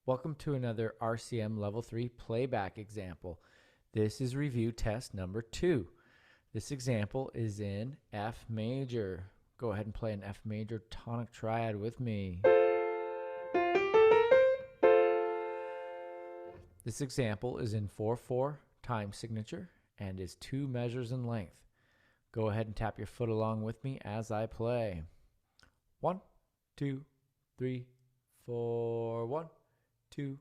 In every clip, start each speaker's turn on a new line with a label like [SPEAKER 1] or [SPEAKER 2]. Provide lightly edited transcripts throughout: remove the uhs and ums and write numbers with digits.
[SPEAKER 1] Welcome to another RCM Level 3 playback example. This is review test number 2. This example is in F major. Go ahead and play an F major tonic triad with me. This example is in 4/4 time signature and is 2 measures in length. Go ahead and tap your foot along with me as I play. 1, 2, 3, 4, 1, 2,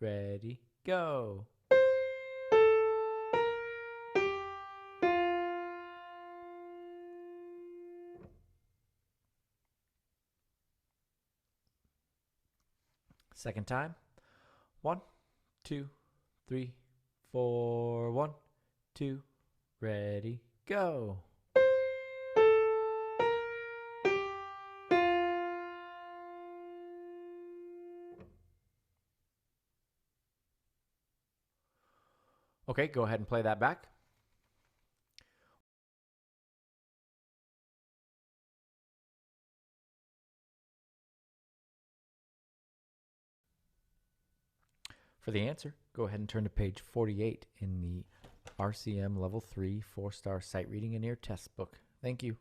[SPEAKER 1] ready, go. Second time. 1, 2, 3, 4, 1, 2, ready, go. Okay, go ahead and play that back. For the answer, go ahead and turn to page 48 in the RCM Level 3 4-star sight reading and ear test book. Thank you.